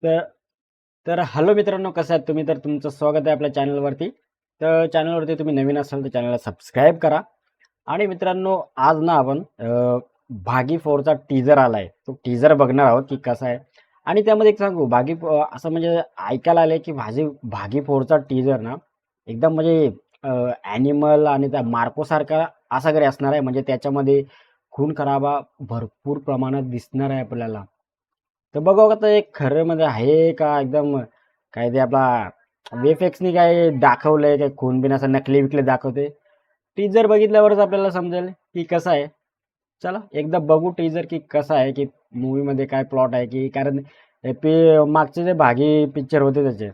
तर तर हॅलो मित्रांनो, कसं आहेत तुम्ही? तर तुमचं स्वागत आहे आपल्या चॅनलवरती. तर चॅनलवरती तुम्ही नवीन असाल तर चॅनलला सबस्क्राईब करा. आणि मित्रांनो, आज ना आपण भागी 4चा टीजर आलाय. तो टीजर बघणार आहोत की कसा आहे. आणि त्यामध्ये एक सांगू, असं म्हणजे ऐकायला आलंय की भागी 4चा टीजर ना एकदम म्हणजे ॲनिमल आणि त्या मार्कोसारखा असा काही असणार आहे. म्हणजे त्याच्यामध्ये खून खराबा भरपूर प्रमाणात दिसणार आहे आपल्याला. तर बघू आता हे खरं मध्ये आहे का एकदम काय ते आपला VFXनी काय दाखवलंय, काय खून बिन असं नकली विकले दाखवते. टीजर बघितल्यावरच आपल्याला समजेल की कसं आहे. चला एकदा बघू टीजर की कसा आहे, की मूवी मध्ये काय प्लॉट आहे, की कारण मागचे जे भागी पिक्चर होते त्याचे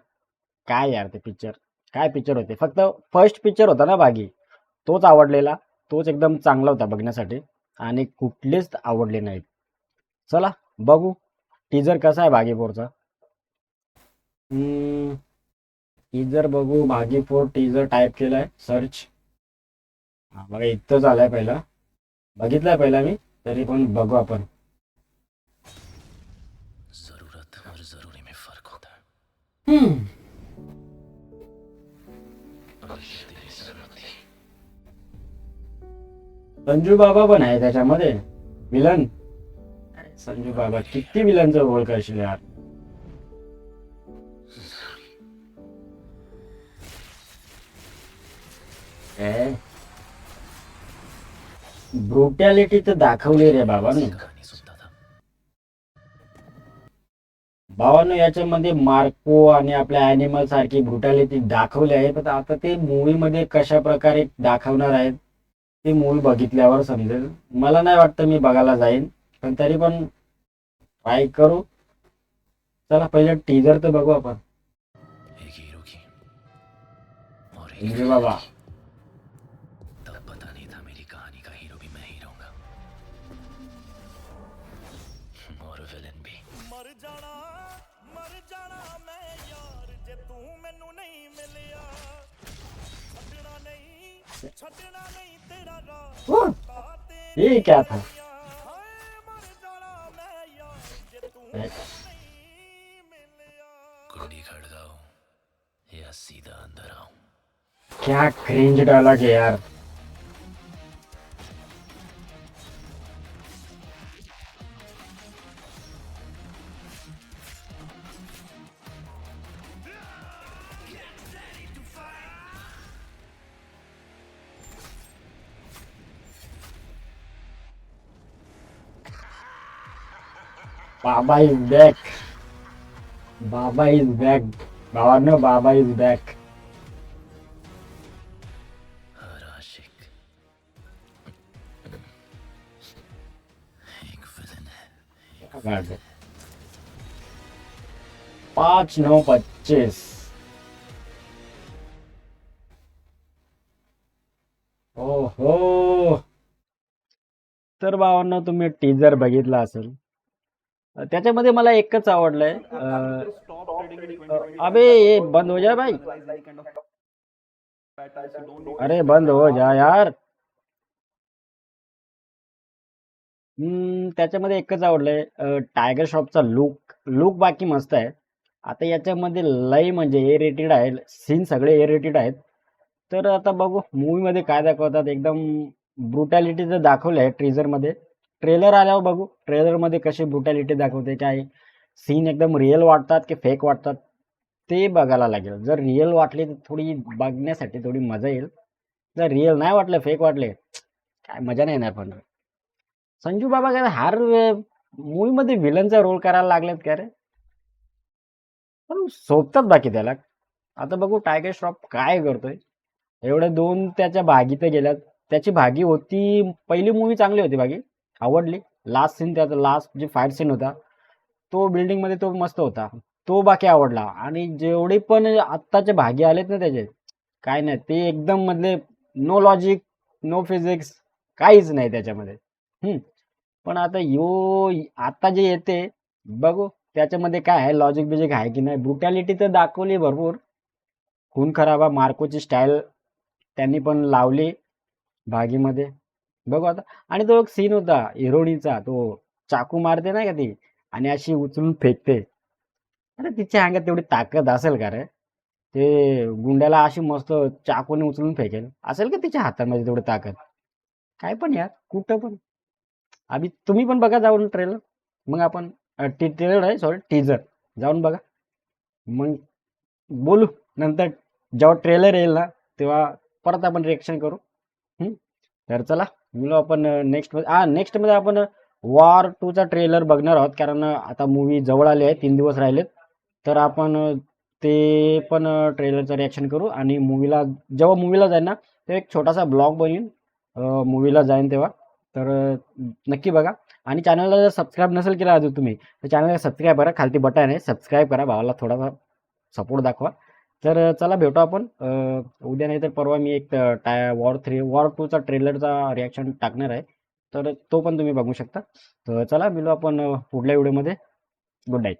काय यार ते पिक्चर काय पिक्चर होते. फक्त फर्स्ट पिक्चर होता ना भागी, तोच आवडलेला. तोच एकदम चांगला होता बघण्यासाठी आणि कुठलेच आवडले नाहीत. चला बघू टीजर कसा आहे भागी 4चा. टीजर बघू. भागी 4 टीजर टाईप केलाय सर्च. हा बघा इथंच आलाय पहिला. बघितलाय पहिला मी, तरी पण बघू आपण. जरूरत और जरूरी में फर्क होता है। हम्म, और ये तेरी जरूरत थी। संजू बाबा पण आहे त्याच्यामध्ये विलन. संजू बाबा किती विलनचा रोल करशील यार. ब्रुटॅलिटी तर दाखवली रे बाबांनी. कहानी सुनता था। भावानं याच्यामध्ये मार्को आणि आपल्या ॲनिमल सारखी ब्रुटॅलिटी दाखवली आहे, पण आता ते मूवी मध्ये कशा प्रकारे दाखवणार आहेत ते मूवी बघितल्यावर समजेल. मला नाही वाटतं मी बघायला जाईन, पण तरी पण ट्राय करू. चला पहिले टीजर तर बघू आपण. एक हीरो की और एक संजू विलन बाबा. की। तब पता नहीं था मेरी कहानी का हीरो भी मैं ही रहूंगा और विलन भी। ਮਰ ਜਾਣਾ ਮੈਂ ਯਾਰ ਜੇ ਤੂੰ ਮੈਨੂੰ ਨਹੀਂ ਮਿਲਿਆ ਛੱਡਣਾ ਨਹੀਂ ਤੇਰਾ ओह, ਰਾਹ ये क्या था? ਤੇਰੀਆਂ ਹਾਏ ਮਰ ਜਾਣਾ ਮੈਂ ਯਾਰ ਜੇ ਤੂੰ ਨਹੀਂ ਮਿਲਿਆ कुंडी खड़काऊं या सीधा अंदर आऊं। क्या क्रिंज डायलॉग है यार. बाबा इज बॅक. बाबा इज बॅक. भावांनो बाबा इज बॅक. हर आशिक एक विलन है। 5/9/25. ओहो. तर भावांनो तुम्ही टीजर बघितला असेल. त्याच्यामध्ये मला एकच आवडलंय. अबे ये बंद हो जा भाई. अरे बंद हो जा यार. त्याच्यामध्ये एकच आवडलंय, टायगर श्रॉफचा लुक. लुक बाकी मस्त आहे. आता याच्यामध्ये लय म्हणजे ए रेटेड आहे. सीन सगळे ए रेटेड आहेत. तर आता बघू मूवी मध्ये काय दाखवतात. एकदम ब्रुटॅलिटी जर दाखवलं आहे टीजर मध्ये. ट्रेलर आल्यावर बघू ट्रेलर मध्ये कशी ब्रुटॅलिटी दाखवते, काय सीन एकदम रिअल वाटतात की फेक वाटतात ते बघायला लागेल. जर रिअल वाटले तर थोडी बघण्यासाठी थोडी मजा येईल. जर रिअल नाही वाटलं, फेक वाटले, काय मजा नाही येणार. पण संजू बाबा काय हर मूवी मध्ये विलनचा रोल करायला लागलेत का रे. पण सोबतात बाकी त्याला. आता बघू टायगर श्रॉफ काय करतोय. एवढे दोन त्याच्या भागी तर गेल्यात. त्याची भागी होती पहिली मूवी चांगली होती भागी. आवडली. लास्ट सीन त्याचा लास्ट जे फाईट सीन होता तो बिल्डिंग मध्ये तो मस्त होता. तो बाकी आवडला. आणि जेवढे पण आत्ताचे भागी आलेत ना त्याचे, काय नाही ते एकदम मधले नो लॉजिक, नो फिजिक्स, काहीच नाही त्याच्यामध्ये. हम्म. पण आता आता जे येते बघू त्याच्यामध्ये काय आहे, लॉजिक बिजिक आहे की नाही. ब्रुटॅलिटी तर दाखवली भरपूर. खून खराबा मार्कोची स्टाईल त्यांनी पण लावली भागीमध्ये. बघू आता. आणि तो एक सीन होता हिरोणीचा, तो चाकू मारते नाही का ती आणि अशी उचलून फेकते. अरे तिच्या अंगात तेवढी ताकद असेल का रे? ते गुंड्याला अशी मस्त चाकूने उचलून फेकेल, असेल का तिच्या हातामध्ये तेवढी ताकद? काय पण यार, कुठं पण. आम्ही तुम्ही पण बघा जाऊन ट्रेलर. मग आपण ट्रेलर आहे, सॉरी टीजर, जाऊन बघा. मग बोलू नंतर, जेव्हा ट्रेलर येईल ना तेव्हा परत आपण रिएक्शन करू. हम्म? तर चला बोलू आपण नेक्स्ट मध्ये. नेक्स्ट मध्ये आपण वॉर 2 चा ट्रेलर बघणार आहोत, कारण आता मूवी जवळ आली आहे, 3 दिवस राहिलेत. तर आपण ते पण ट्रेलरचं रिॲक्शन करू. आणि मूवीला, जेव्हा मूवीला जाईल ना तेव्हा एक छोटासा ब्लॉग बनवीन, मूवीला जाईन तेव्हा. तर नक्की बघा. आणि चॅनलला जर सबस्क्राईब नसेल केलं अजून तुम्ही, तर चॅनलला सबस्क्राईब करा, खालती बटन आहे, सबस्क्राईब करा, भावाला थोडासा सपोर्ट दाखवा. तर चला भेटू आपण उद्या, नाही तर परवा. मी एक वॉर 2 चा ट्रेलरचा रिॲक्शन टाकणार आहे, तर तो पण तुम्ही बघू शकता. तर चला मिळू आपण पुढल्या व्हिडिओमध्ये. Good night.